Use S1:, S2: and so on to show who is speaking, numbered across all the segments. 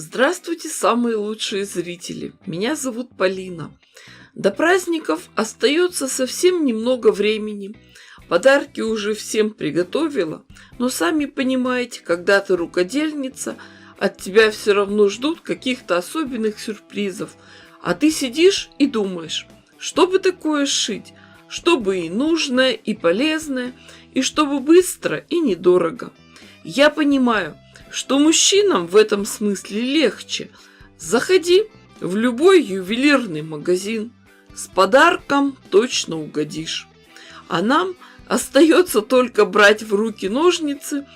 S1: Здравствуйте, самые лучшие зрители! Меня зовут Полина. До праздников остается совсем немного времени. Подарки уже всем приготовила, но сами понимаете, когда ты рукодельница, от тебя все равно ждут каких-то особенных сюрпризов. А ты сидишь и думаешь, что бы такое сшить, чтобы и нужное, и полезное, и чтобы быстро и недорого. Я понимаю, что мужчинам в этом смысле легче. Заходи в любой ювелирный магазин. С подарком точно угодишь. А нам остается только брать в руки ножницы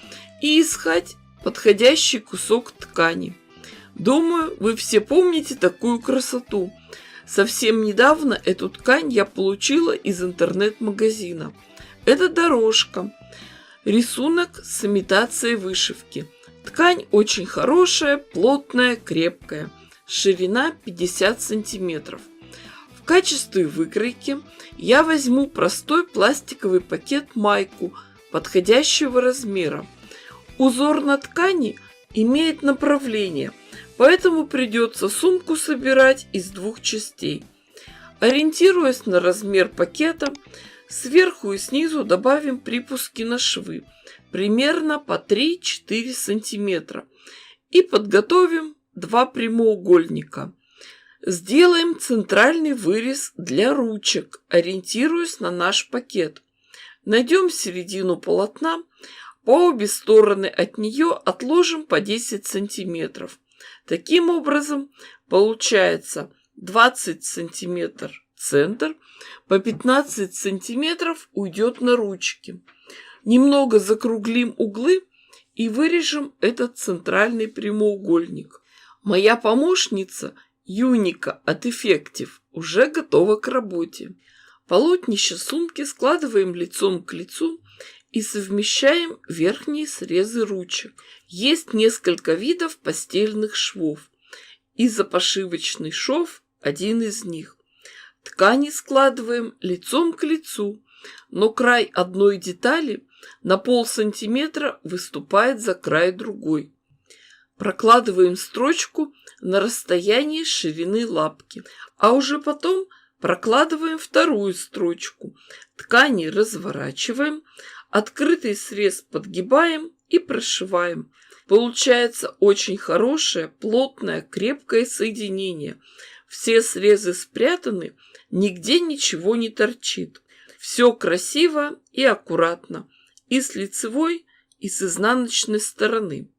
S1: и искать подходящий кусок ткани. Думаю, вы все помните такую красоту. Совсем недавно эту ткань я получила из интернет-магазина. Это дорожка. Рисунок с имитацией вышивки. Ткань очень хорошая, плотная, крепкая. Ширина 50 сантиметров. В качестве выкройки я возьму простой пластиковый пакет-майку подходящего размера. Узор на ткани имеет направление, поэтому придется сумку собирать из двух частей. Ориентируясь на размер пакета, сверху и снизу добавим припуски на швы, примерно по 3-4 сантиметра, и подготовим два прямоугольника. Сделаем центральный вырез для ручек, ориентируясь на наш пакет. Найдем середину полотна, по обе стороны от нее отложим по 10 сантиметров. Таким образом, получается 20 сантиметров центр, по 15 сантиметров уйдет на ручки. Немного закруглим углы и вырежем этот центральный прямоугольник. Моя помощница Юника от Effective уже готова к работе. Полотнище сумки складываем лицом к лицу и совмещаем верхние срезы ручек. Есть несколько видов постельных швов. Изопошивочный шов – один из них. Ткани складываем лицом к лицу, но край одной детали на полсантиметра выступает за край другой. Прокладываем строчку на расстоянии ширины лапки, а уже потом прокладываем вторую строчку. Ткани разворачиваем, открытый срез подгибаем и прошиваем. Получается очень хорошее, плотное, крепкое соединение. Все срезы спрятаны, нигде ничего не торчит. Все красиво и аккуратно, и с лицевой, и с изнаночной стороны.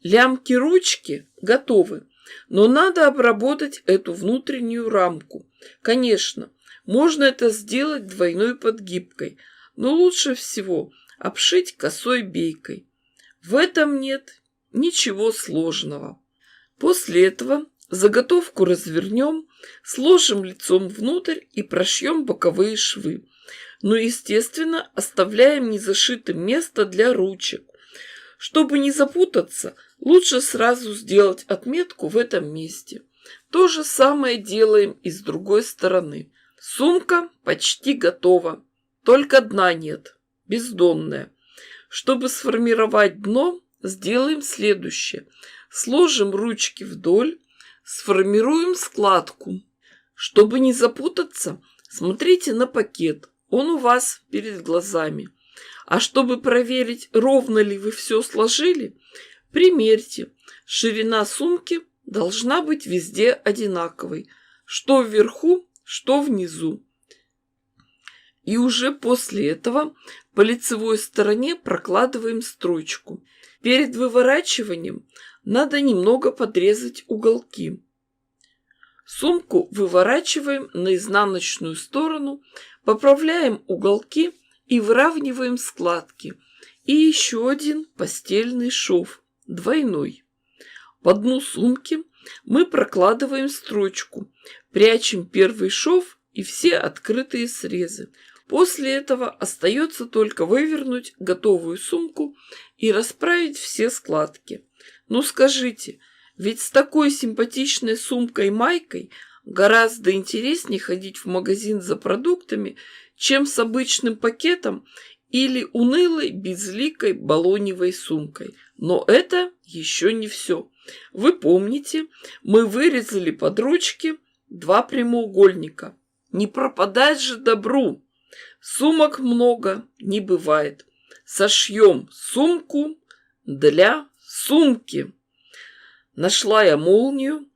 S1: Лямки ручки готовы, но надо обработать эту внутреннюю рамку. Конечно, можно это сделать двойной подгибкой, но лучше всего обшить косой бейкой. В этом нет ничего сложного. После этого заготовку развернем, сложим лицом внутрь и прошьем боковые швы. Но, естественно, оставляем незашитым место для ручек. Чтобы не запутаться, лучше сразу сделать отметку в этом месте. То же самое делаем и с другой стороны. Сумка почти готова, только дна нет, бездонная. Чтобы сформировать дно, сделаем следующее. Сложим ручки вдоль, сформируем складку. Чтобы не запутаться, смотрите на пакет, он у вас перед глазами. А чтобы проверить, ровно ли вы все сложили, примерьте. Ширина сумки должна быть везде одинаковой, что вверху, что внизу. И уже после этого по лицевой стороне прокладываем строчку. Перед выворачиванием надо немного подрезать уголки. Сумку выворачиваем на изнаночную сторону, поправляем уголки и выравниваем складки. И еще один постельный шов, двойной. По дну сумки мы прокладываем строчку, прячем первый шов и все открытые срезы. После этого остается только вывернуть готовую сумку и расправить все складки. Ну скажите, ведь с такой симпатичной сумкой-майкой гораздо интереснее ходить в магазин за продуктами, чем с обычным пакетом или унылой безликой балоневой сумкой. Но это еще не все. Вы помните, мы вырезали под ручки 2 прямоугольника. Не пропадать же добру! Сумок много не бывает. Сошьем сумку для сумки. Нашла я молнию,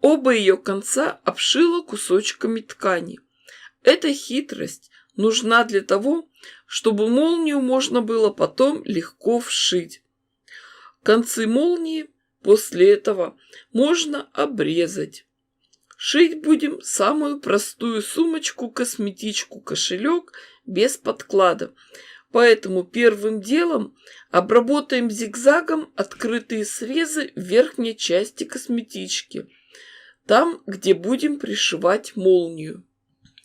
S1: оба ее конца обшила кусочками ткани. Эта хитрость нужна для того, чтобы молнию можно было потом легко вшить. Концы молнии после этого можно обрезать. Шить будем самую простую сумочку-косметичку-кошелек без подклада. Поэтому первым делом обработаем зигзагом открытые срезы в верхней части косметички, там, где будем пришивать молнию.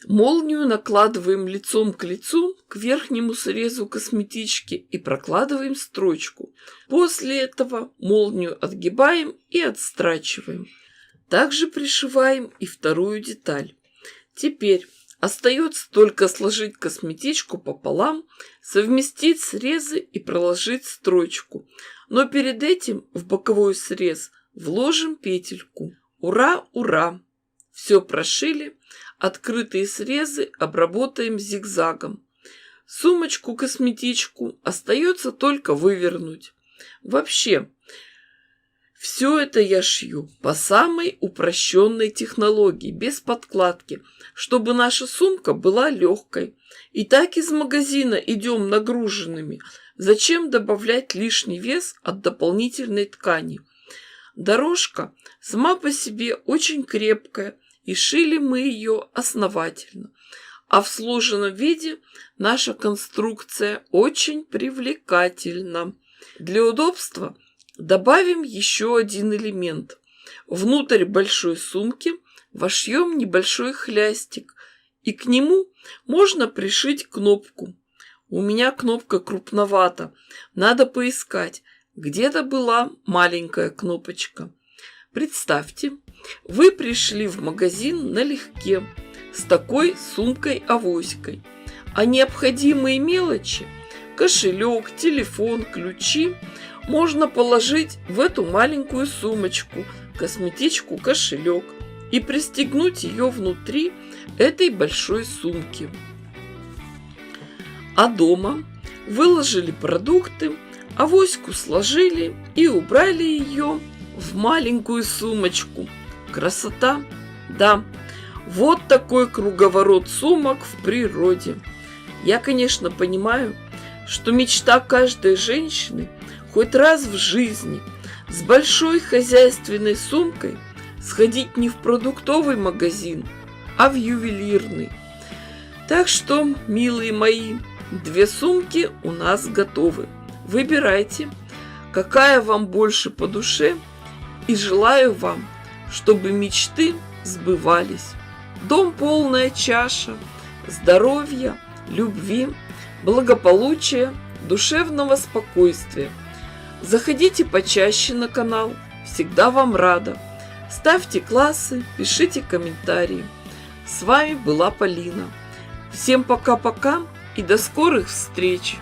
S1: Молнию накладываем лицом к лицу к верхнему срезу косметички и прокладываем строчку. После этого молнию отгибаем и отстрачиваем. Также пришиваем и вторую деталь. Теперь остается только сложить косметичку пополам, совместить срезы и проложить строчку. Но перед этим в боковой срез вложим петельку. Ура, ура! Все прошили, открытые срезы обработаем зигзагом. Сумочку-косметичку остается только вывернуть. Вообще, все это я шью по самой упрощенной технологии, без подкладки, чтобы наша сумка была легкой. И так из магазина идем нагруженными. Зачем добавлять лишний вес от дополнительной ткани? Дорожка сама по себе очень крепкая, и шили мы ее основательно. А в сложенном виде наша конструкция очень привлекательна. Для удобства добавим еще один элемент. Внутрь большой сумки вошьем небольшой хлястик, и к нему можно пришить кнопку. У меня кнопка крупновата, надо поискать. Где-то была маленькая кнопочка. Представьте, вы пришли в магазин налегке с такой сумкой-авоськой, а необходимые мелочи – кошелек, телефон, ключи – можно положить в эту маленькую сумочку, косметичку-кошелек, и пристегнуть ее внутри этой большой сумки. А дома выложили продукты, авоську сложили и убрали ее в маленькую сумочку. Красота? Да, вот такой круговорот сумок в природе. Я, конечно, понимаю, что мечта каждой женщины хоть раз в жизни с большой хозяйственной сумкой сходить не в продуктовый магазин, а в ювелирный. Так что, милые мои, 2 сумки у нас готовы. Выбирайте, какая вам больше по душе, и желаю вам, чтобы мечты сбывались. Дом полная чаша, здоровья, любви, благополучия, душевного спокойствия. Заходите почаще на канал, всегда вам рада. Ставьте классы, пишите комментарии. С вами была Полина. Всем пока-пока и до скорых встреч!